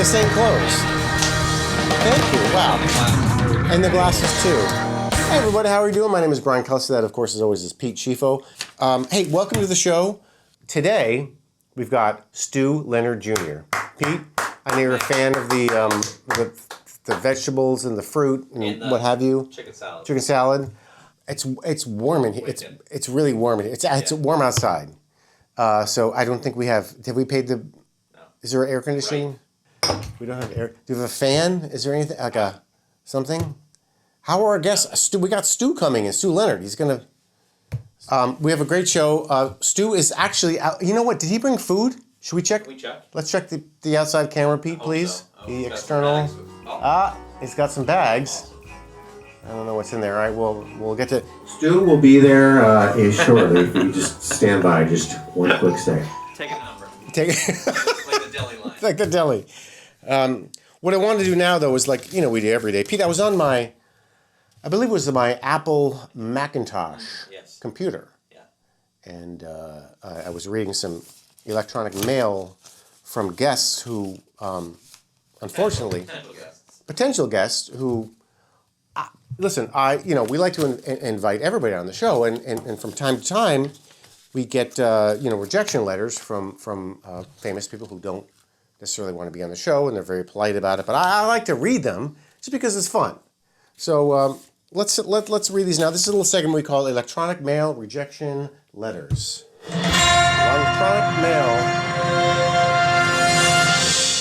the same clothes. Thank you. Wow. And the glasses too. Hey everybody, how are you doing? My name is Brian Kelsey. That, of course, as always, is Pete Chifo. Hey, welcome to the show. Today, we've got Stu Leonard Jr. Pete, I know you're a fan of the vegetables and the fruit and what have you. Chicken salad. Chicken salad. It's warm in here. It's really warm in here. It's warm outside. So I don't think we have we paid the? No. Is there air conditioning? Right. We don't have air. Do you have a fan? Is there anything like something? How are our guests? Stu, we got Stu coming in. Stu Leonard. He's gonna. We have a great show. Stu is actually out. You know what? Did he bring food? Should we check? Can we check? Let's check the outside camera, Pete, please. So. The external. He's got some bags. I don't know what's in there. All right, we'll get to. Stu will be there shortly. If you just stand by, just one quick second. Take a number. Like the deli line. Like the deli. What I wanted to do now, though, is like, we do every day. Pete, I was on I believe it was my Apple Macintosh computer. Yeah. And I was reading some electronic mail from guests who, unfortunately, potential guests who, listen, we like to invite everybody on the show, and from time to time, we get, rejection letters from famous people who don't necessarily want to be on the show, and they're very polite about it. But I like to read them just because it's fun. So let's read these now. This is a little segment we call Electronic Mail Rejection Letters. Electronic mail.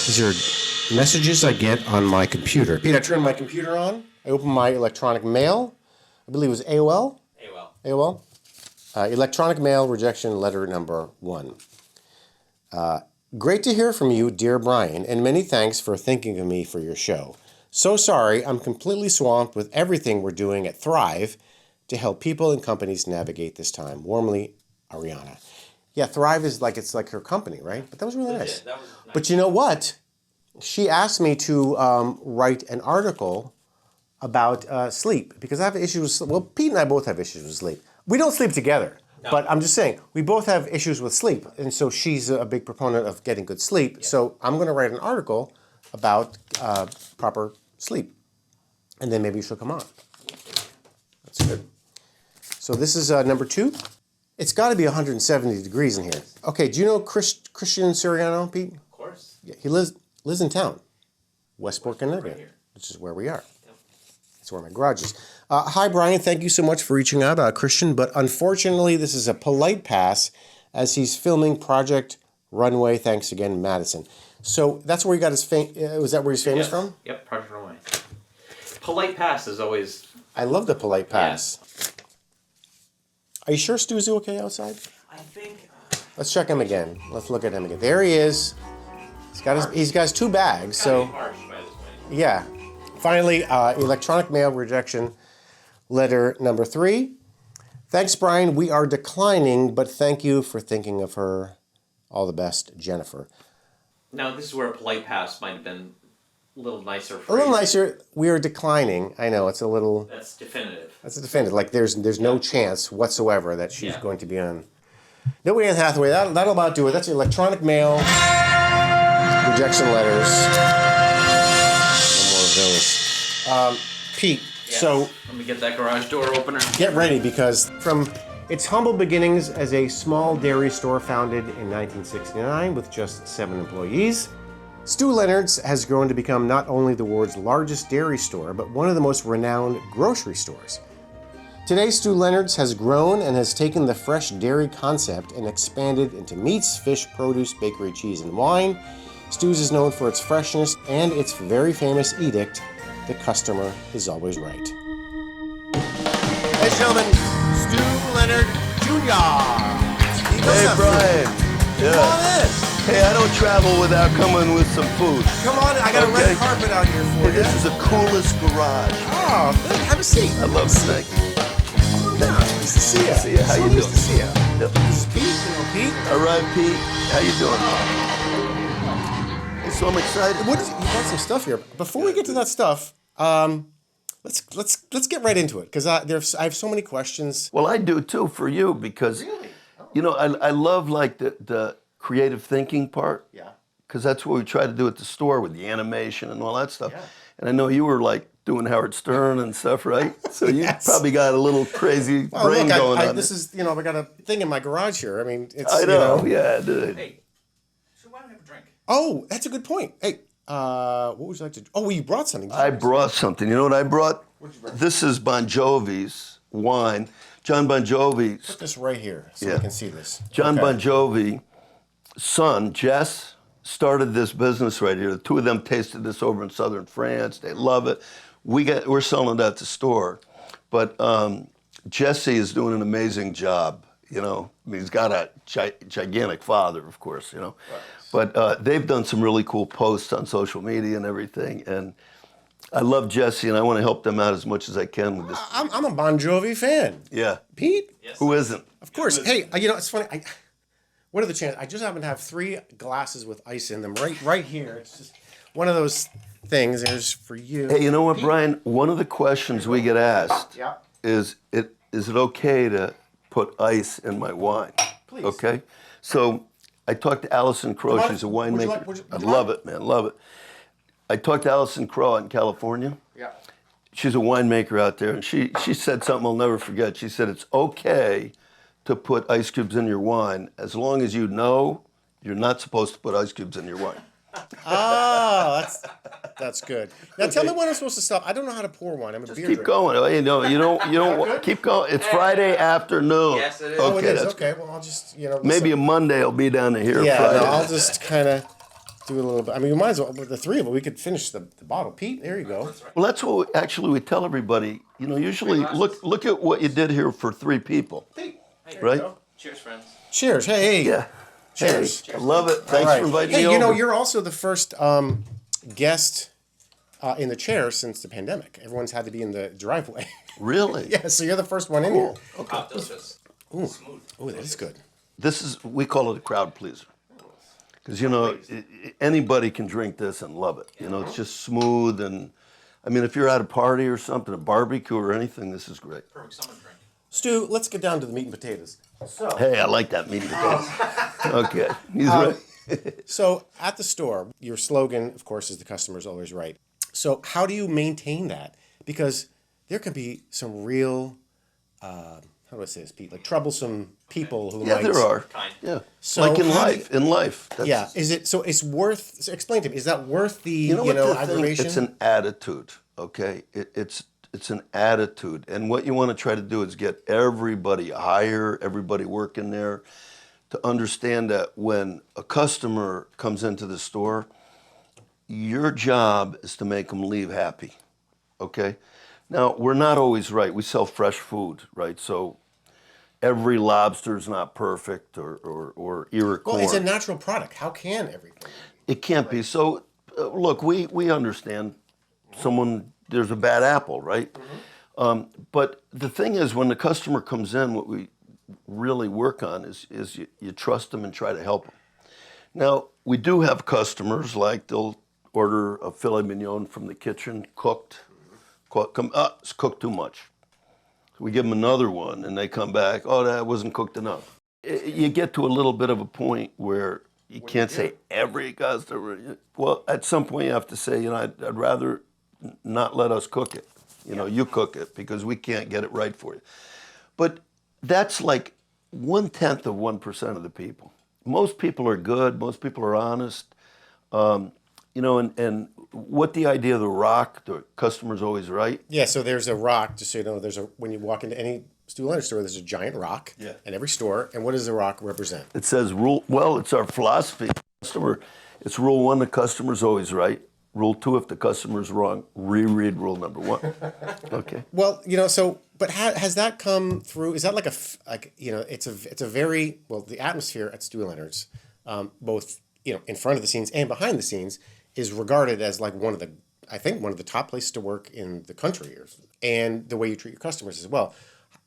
These are messages I get on my computer. Pete, I turn my computer on. I open my electronic mail. I believe it was AOL. AOL. Electronic mail rejection letter number 1. Great to hear from you, dear Brian, and many thanks for thinking of me for your show. So sorry, I'm completely swamped with everything we're doing at Thrive to help people and companies navigate this time. Warmly, Ariana. Yeah, Thrive is it's like her company, right? But that was really nice. That was nice. But you know what? She asked me to write an article about sleep because I have issues with. Well, Pete and I both have issues with sleep. We don't sleep together, but I'm just saying we both have issues with sleep, and so she's a big proponent of getting good sleep. Yeah. So I'm going to write an article about proper sleep, and then maybe she'll come on. That's good. So this is number 2. It's got to be 170 degrees in here. Okay, do you know Christian Siriano, Pete? Of course. Yeah, he lives in town, Westport, Connecticut, which is where we are. Yep. That's where my garage is. Hi, Brian. Thank you so much for reaching out, Christian. But unfortunately, this is a polite pass as he's filming Project Runway. Thanks again, Madison. So that's where he got his fame. Was that where he's famous from? Yep, Project Runway. Polite pass is always. I love the polite pass. Yeah. Are you sure Stu's okay outside? I think. Let's check him again. Let's look at him again. There he is. He's got his 2 bags. So. Harsh by this way. Yeah. Finally, electronic mail rejection letter number 3. Thanks, Brian. We are declining, but thank you for thinking of her. All the best, Jennifer. Now, this is where a polite pass might have been a little nicer. A little nicer. We are declining. I know, it's a little... That's definitive. That's a definitive. Like, there's no chance whatsoever that she's going to be on... No, Anne Hathaway. That'll about do it. That's electronic mail rejection letters. No more of those. Pete, so... Let me get that garage door opener. Get ready, because from its humble beginnings as a small dairy store founded in 1969 with just 7 employees, Stu Leonard's has grown to become not only the world's largest dairy store, but one of the most renowned grocery stores. Today, Stu Leonard's has grown and has taken the fresh dairy concept and expanded into meats, fish, produce, bakery, cheese, and wine. Stu's is known for its freshness and its very famous edict, the customer is always right. Ladies and gentlemen, Stu Leonard Jr. Hey, Brian. Come on in. Hey, I don't travel without coming with some food. Come on, I got a red carpet out here for you. This is the coolest garage. Oh, good. Have a seat. I love it. Thank you. Nice to see you. See you. How you doing? Nice to see you. Yep. This is Pete. Pete. All right, Pete. How you doing? So I'm excited. You got some stuff here. Before we get to that stuff, let's get right into it because I have so many questions. Well, I do too for you because, really? I love like the creative thinking part. Yeah. because that's what we try to do at the store with the animation and all that stuff. And I know you were like doing Howard Stern and stuff, right? So you probably got a little crazy brain going on. This is, I got a thing in my garage here. I mean, it's, I know, yeah, dude. Hey, so why don't we have a drink? Oh, that's a good point. Hey, what would you like to? Oh, well, you brought something. I brought something. You know what I brought? What'd you bring? This is Bon Jovi's wine. John Bon Jovi. Put this right here so I can see this. John Bon Jovi's son, Jess, started this business right here. The two of them tasted this over in southern France. They love it. We're selling it at the store. But Jesse is doing an amazing job, I mean, he's got a gigantic father, of course, Right. But they've done some really cool posts on social media and everything. And I love Jesse, and I want to help them out as much as I can with this. I'm a Bon Jovi fan. Yeah. Pete? Yes. Who isn't? Of course. Hey, it's funny. What are the chances? I just happen to have 3 glasses with ice in them right here. It's just one of those things. There's for you. Hey, you know what, Brian? One of the questions we get asked is it okay to put ice in my wine? Please. Okay? So I talked to Allison Crow. She's a winemaker. I love it, man. Love it. I talked to Allison Crow out in California. Yeah. She's a winemaker out there, and she said something I'll never forget. She said, it's okay to put ice cubes in your wine as long as you know you're not supposed to put ice cubes in your wine. Oh, that's good. Now tell me when I'm supposed to stop. I don't know how to pour one. I'm a beer Keep drinker. going. You don't keep going. It's Friday afternoon. Yes, it is. Oh, it is. that's Okay, well, I'll just, maybe a Monday I'll be down here. Yeah, Friday. no, I'll just kind of do a little bit. I mean, we might as well, with the 3 of them, we could finish the bottle. Pete, there you go. Well, that's what we tell everybody. Usually look at what you did here for 3 people, Pete, right? Cheers, friends. cheers. Hey. Yeah. Cheers. Hey, I love it. Thanks All right. for inviting Hey, me over. you're also the first guest in the chair since the pandemic. Everyone's had to be in the driveway. Really? Yeah, so you're the first one in here. Hot delicious. Smooth. Oh, that is good. We call it a crowd pleaser. Because, anybody can drink this and love it. It's just smooth. And, I mean, if you're at a party or something, a barbecue or anything, this is great. Perfect summer drink. Stu, let's get down to the meat and potatoes. So, Hey, I like that meat and potatoes. Okay. He's right. so at the store, your slogan, of course, is the customer's always right. So how do you maintain that? Because there can be some real, how do I say this, Pete? Like troublesome people who Yeah, might... there are. Kind. Yeah. So like in how do life. In life. That's, Yeah, is it, so it's worth, so explain to me, is that worth the, what the thing- aggravation? It's an attitude, okay? It's an attitude. And what you want to try to do is get everybody higher, everybody working there, to understand that when a customer comes into the store, your job is to make them leave happy, okay? Now, we're not always right. We sell fresh food, right? So every lobster's not perfect or ear Well, corn. it's a natural product. How can everything? It can't be. So, look, we understand there's a bad apple, right? But the thing is, when the customer comes in, what we really work on is you trust them and try to help them. Now, we do have customers, like they'll order a filet mignon from the kitchen, cooked. It's cooked too much. So we give them another one, and they come back, oh, that wasn't cooked enough. You get to a little bit of a point where you can't say every customer. Well, at some point you have to say, I'd rather not let us cook it. You cook it because we can't get it right for you. But that's like 0.1% of the people. Most people are good. Most people are honest. And what the idea of the rock, the customer's always right. Yeah, so there's a rock, just so you know, when you walk into any Stu Leonard store, there's a giant rock in every store. And what does the rock represent? It says it's our philosophy. It's rule 1, the customer's always right. Rule 2, if the customer's wrong, reread rule number 1. Okay. Well, but has that come through? Is that it's a very, the atmosphere at Stu Leonard's, both, in front of the scenes and behind the scenes, is regarded as like one of the top places to work in the country, and the way you treat your customers as well.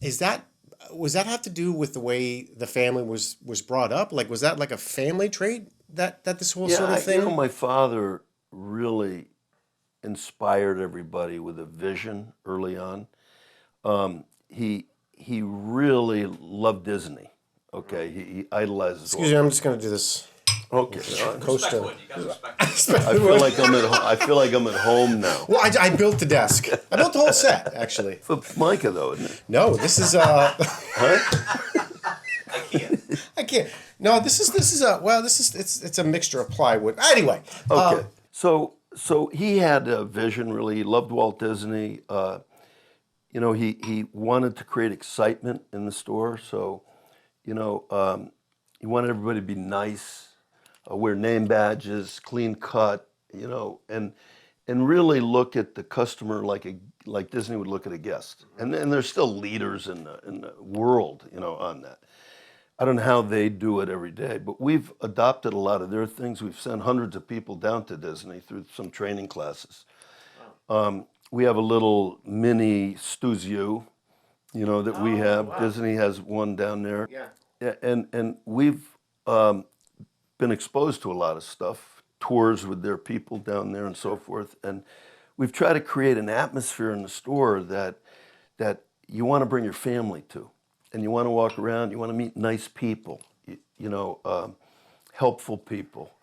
Was that have to do with the way the family was brought up? Like, was that like a family trait that this whole sort of thing? My father really inspired everybody with a vision early on. He really loved Disney. Okay, he idolized. Excuse me, I'm just going to do this. Okay. Respect Coaster. wood. You gotta respect I feel like I'm at I feel like I'm at home now. Well, I built the desk. I built the whole set, actually. For Micah though, isn't it? No, this is Huh? I can't. I can't. No, this is it's a mixture of plywood. Anyway. Okay. So he had a vision. Really, he loved Walt Disney. You know, he wanted to create excitement in the store. So, you know, he wanted everybody to be nice, wear name badges, clean cut. You know, and really look at the customer like Disney would look at a guest. And there's still leaders in the world, you know, on that. I don't know how they do it every day, but we've adopted a lot of their things. We've sent hundreds of people down to Disney through some training classes. We have a little mini Stu's U, you know, that we have. Wow. Disney has one down there. Yeah. And we've been exposed to a lot of stuff, tours with their people down there and so forth. And we've tried to create an atmosphere in the store that you want to bring your family to. And you want to walk around, you want to meet nice people, you know, helpful people.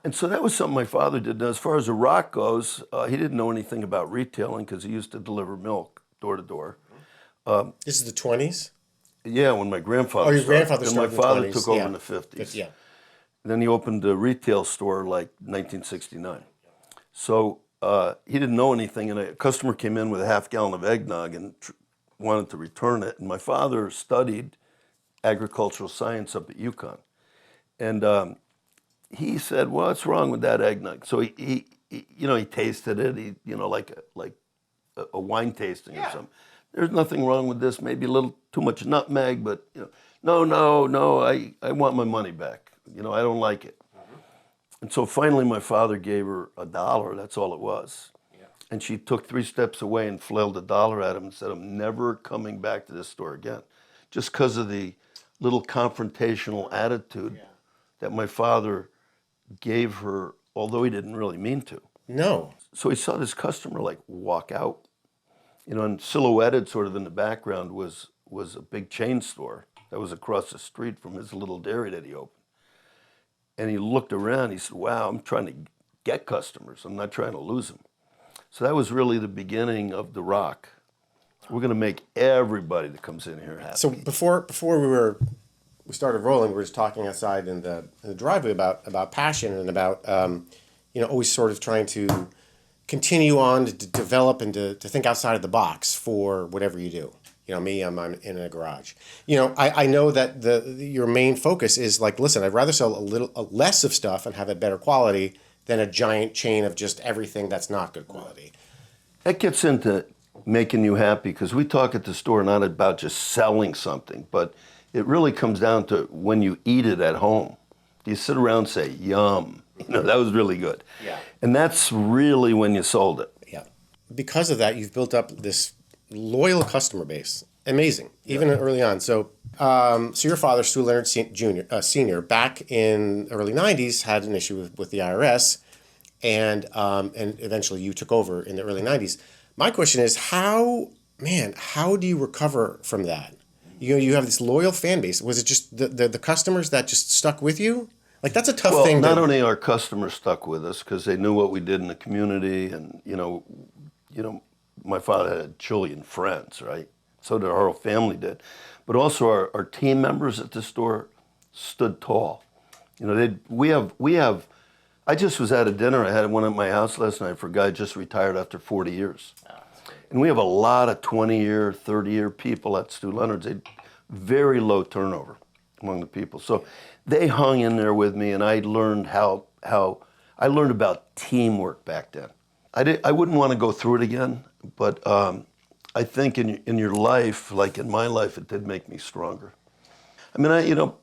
And so that was something my father did. Now, as far as the Rock goes, he didn't know anything about retailing because he used to deliver milk door to door. This is the 20s? Yeah, when my grandfather Oh, your started. grandfather And started in my the father 20s, took over yeah. in the 50s. Yeah. Then he opened a retail store like 1969. So he didn't know anything, and a customer came in with a half gallon of eggnog and wanted to return it. And my father studied agricultural science up at UConn. And he said, well, what's wrong with that eggnog? So he you know, he tasted it, you know, like a wine tasting or something. There's nothing wrong with this, maybe a little too much nutmeg, but, you know, no, I want my money back. You know, I don't like it. And so finally my father gave her $1, that's all it was. And she took 3 steps away and flailed $1 at him and said, I'm never coming back to this store again. Just because of the little confrontational attitude that my father gave her, although he didn't really mean to. No. So he saw this customer like walk out, you know, and silhouetted sort of in the background was a big chain store that was across the street from his little dairy that he opened. And he looked around, he said, wow, I'm trying to get customers. I'm not trying to lose them. So that was really the beginning of The Rock. We're going to make everybody that comes in here happy. So before we started rolling, we were just talking outside in the driveway about passion and about you know, always sort of trying to continue on to develop and to think outside of the box for whatever you do. You know, me, I'm in a garage. You know, I know that your main focus is like, listen, I'd rather sell a less of stuff and have a better quality than a giant chain of just everything that's not good quality. That gets into making you happy because we talk at the store not about just selling something, but it really comes down to when you eat it at home. You sit around and say, yum, you know, that was really good. Yeah. And that's really when you sold it. Yeah. Because of that, you've built up this loyal customer base. Amazing, even early on. So your father, Stu Leonard Jr., Senior, back in the early '90s, had an issue with the IRS, and eventually you took over in the early '90s. My question is, how do you recover from that? You know, you have this loyal fan base. Was it just the customers that just stuck with you? Like, that's a tough thing. Not only our customers stuck with us because they knew what we did in the community, and you know, my father had a jillion friends, right? So did our whole family did. But also our team members at the store stood tall. You know, we have, I just was at a dinner, I had one at my house last night for a guy who just retired after 40 years. Oh, that's great. And we have a lot of 20-year, 30-year people at Stu Leonard's. Very low turnover among the people. So they hung in there with me, and I learned how I learned about teamwork back then. I wouldn't want to go through it again, but I think in your life, like in my life, it did make me stronger. I mean,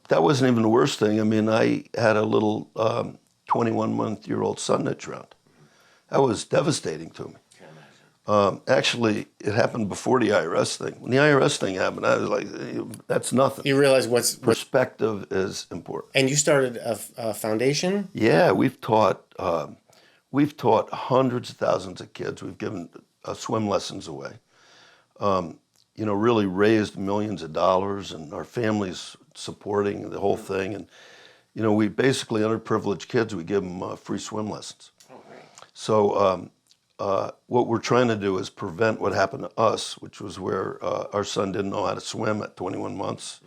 that wasn't even the worst thing. I mean, I had a little 21-month-old son that drowned. That was devastating to me. Actually, it happened before the IRS thing. When the IRS thing happened, I was like, that's nothing. You realize Perspective is important. And you started a foundation? Yeah, we've taught hundreds of thousands of kids. We've given swim lessons away. Really raised millions of dollars, and our families supporting the whole thing. we basically underprivileged kids, we give them free swim lessons. Oh, great. So what we're trying to do is prevent what happened to us, which was where our son didn't know how to swim at 21 months.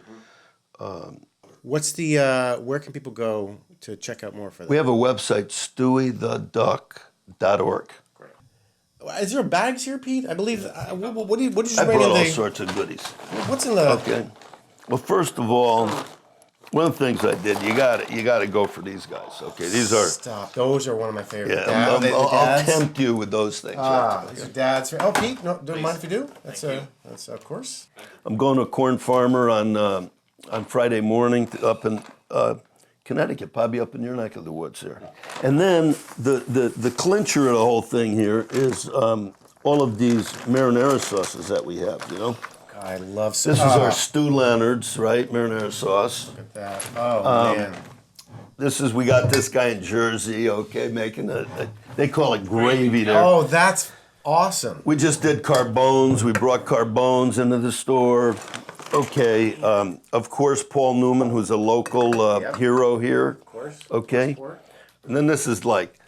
What's the where can people go to check out more for that? We have a website, stewietheduck.org. Great. Is there bags here, Pete? I believe. What did you I bring brought in all the? sorts of goodies. What's in the? Okay. Well, first of all, one of the things I did, you got to go for these guys. Okay, these are. Stop. Those are one of my favorite. Yeah, The I'll dads? tempt you with those things. Ah, right? these are dads. Oh, Pete, no, don't mind if you do. That's of course. I'm going to a corn farmer on Friday morning up in Connecticut, probably up in your neck of the woods there. And then the clincher of the whole thing here is all of these marinara sauces that we have, I love. This is our Stu Leonard's, right? Marinara sauce. Look at that. Oh man. We got this guy in Jersey, okay, making they call it gravy there. Oh, that's awesome. We just did carbones. We brought carbones into the store. Okay, of course, Paul Newman, who's a local hero here. Of course. Okay, and then this is like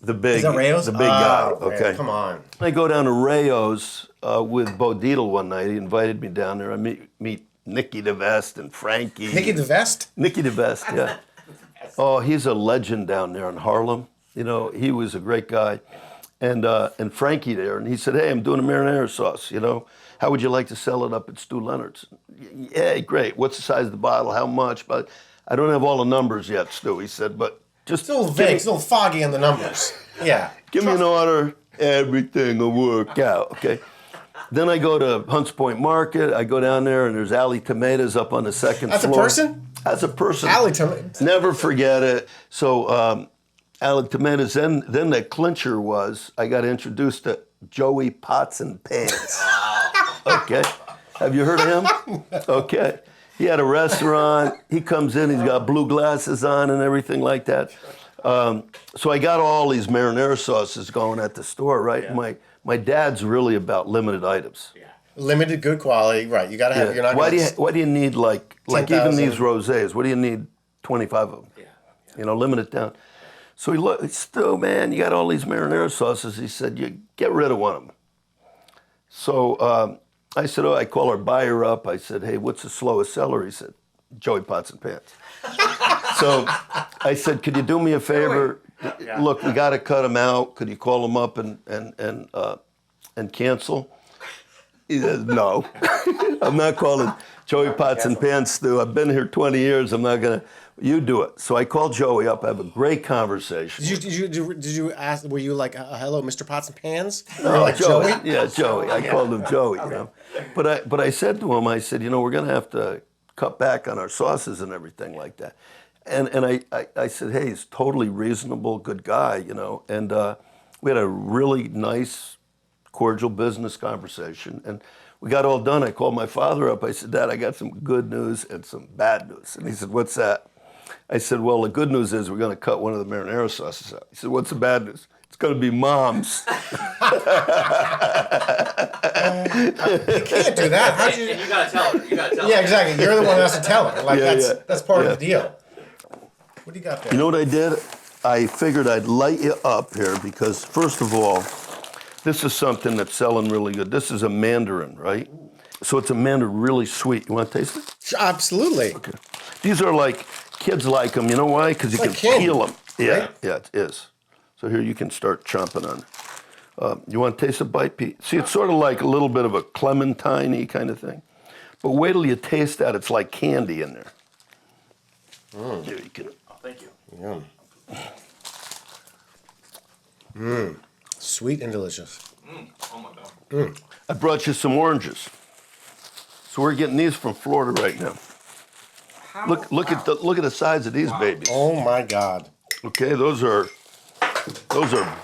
the big, Is that Rayo's? the big guy. Oh, Okay, man, come on. I go down to Rayo's with Bo Dietl one night. He invited me down there. I meet Nicky DeVest and Frankie. Nicky DeVest? Nicky DeVest, yeah. Oh, he's a legend down there in Harlem. He was a great guy. And Frankie there, and he said, hey, I'm doing a marinara sauce, How would you like to sell it up at Stu Leonard's? Yeah, great. What's the size of the bottle? How much? But I don't have all the numbers yet, Stu, he said, but just... It's a little vague, it's a little foggy on the numbers. Yeah. Give me an order, everything will work out, okay? Then I go to Hunts Point Market. I go down there, and there's Alley Tomatoes up on the second That's floor. a person? That's a person. Alley Tomatoes. Never forget it. So, Alley Tomatoes, then the clincher was, I got introduced to Joey Pots and Pans. Okay. Have you heard of him? Okay. He had a restaurant. He comes in, he's got blue glasses on and everything like that. So I got all these marinara sauces going at the store, right? Yeah. My dad's really about limited items. Yeah. Limited, good quality, right. You got to have, you're not Why gonna... do you need like even 10,000. these rosés, what do you need 25 of them? Yeah. Limit it down. So he looked, Stu, man, you got all these marinara sauces. He said, you get rid of one of them. So I said, I call our buyer up. I said, hey, what's the slowest seller? He said, Joey Pots and Pans. So I said, could you do me a favor? Yeah. Look, we got to cut them out. Could you call them up and cancel? He says, no. I'm not calling Joey Pots and Pans, Stu. I've been here 20 years. I'm not going to. You do it. So I called Joey up. I have a great conversation. Did you ask, were you like, hello, Mr. Pots and Pans? No, Or like Joey? Yeah, Joey. I called him Joey, But I said to him, I said, we're going to have to cut back on our sauces and everything like that. And I said, hey, he's totally reasonable, good guy, And we had a really nice, cordial business conversation. And we got all done. I called my father up. I said, Dad, I got some good news and some bad news. And he said, what's that? I said, well, the good news is we're going to cut one of the marinara sauces out. He said, what's the bad news? It's going to be Mom's. You can't do that. How'd you... And you gotta tell her. Yeah, exactly. You're the one who has to tell her. Like, that's part of the deal. What do you got there? You know what I did? I figured I'd light you up here because, first of all, this is something that's selling really good. This is a mandarin, right? So it's a mandarin, really sweet. You want to taste it? Sure, absolutely. Okay. These are like, kids like them. You know why? Because you It's can like candy, peel them. Yeah, right? yeah, it is. So here you can start chomping on it. You want to taste a bite, Pete? See, it's sort of like a little bit of a clementine-y kind of thing. But wait till you taste that. It's like candy in there. Here, you can. Oh, thank you. Yum. Sweet and delicious. Oh my God. I brought you some oranges. So we're getting these from Florida right now. Look at the size of these babies. Oh my God. Okay, those are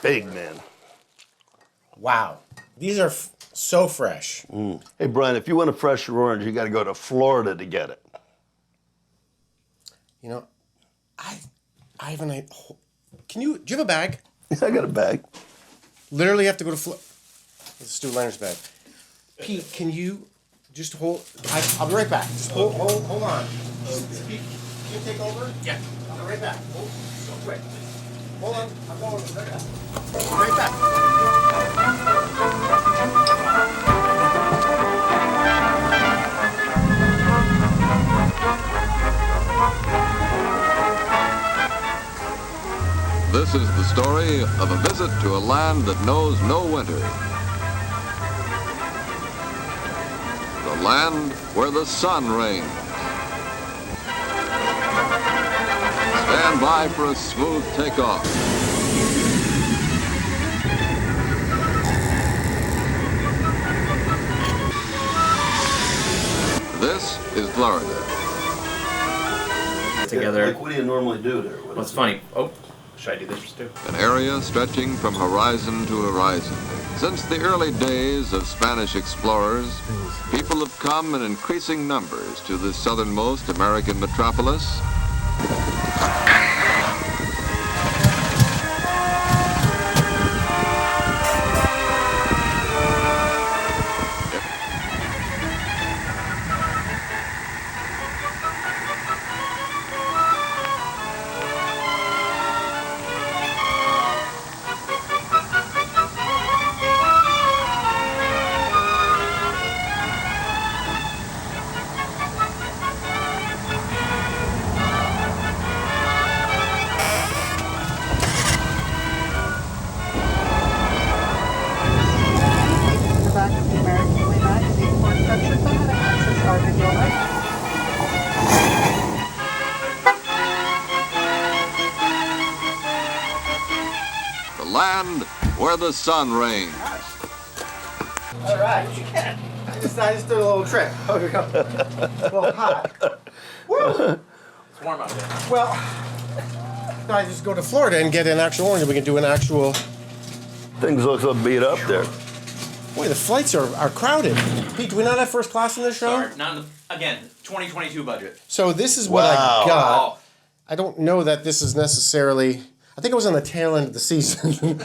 big, man. Wow. These are so fresh. Hey, Brian, if you want a fresher orange, you got to go to Florida to get it. I have an idea. Do you have a bag? I got a bag. Literally have to go to Florida. This is Stu Leonard's bag. Pete, can you just hold? I'll be right back. Just hold on. Pete, can you take over? Yeah. right back. Oh, so quick. Hold on. I'm going right back. Right back. This is the story of a visit to a land that knows no winter. The land where the sun reigns. Stand by for a smooth takeoff. This is Florida. Together. Like, what do you normally do there? What's funny? Oh, should I do this too? An area stretching from horizon to horizon. Since the early days of Spanish explorers, people have come in increasing numbers to this southernmost American metropolis. The back of the American way back to the airport structure for having access started your life. The land where the sun reigns. All right. I just did a little trick. Oh, here we go. A little hot. Woo! It's warm out there. Well, I just go to Florida and get an actual orange and we can do an actual... Things look so beat up there. Boy, the flights are crowded. Pete, do we not have first class in this show? Sorry, not in the, again, 2022 budget. So this is what I Wow. got. Oh, I don't know that this is necessarily... I think it was on the tail end of the season.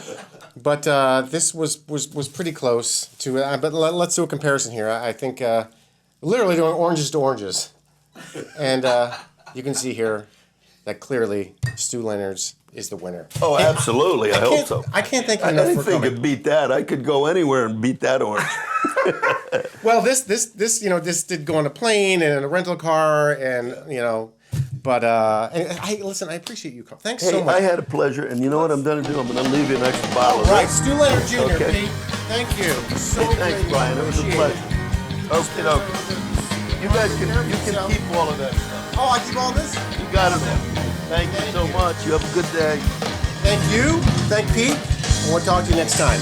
But this was pretty close to... but let's do a comparison here. I think literally doing oranges to oranges. And you can see here that clearly Stu Leonard's is the winner. Oh, absolutely. I hope so. I can't thank you enough for Anything coming. could beat that. I could go anywhere and beat that orange. Well, this this did go on a plane and in a rental car and but and listen, I appreciate you coming. Thanks so Hey, much. I had a pleasure, and you know what I'm going to do? I'm going to leave you an extra bottle of Right, this. Stu Leonard Jr. Okay. Pete, thank you. So Thanks, great. Brian. It was a Appreciate pleasure. Okay, okay. You guys can keep all of that stuff. Oh, I keep all this? You got it all. Thank you so much. You have a good day. Thank you. Thank Pete. And we'll talk to you next time.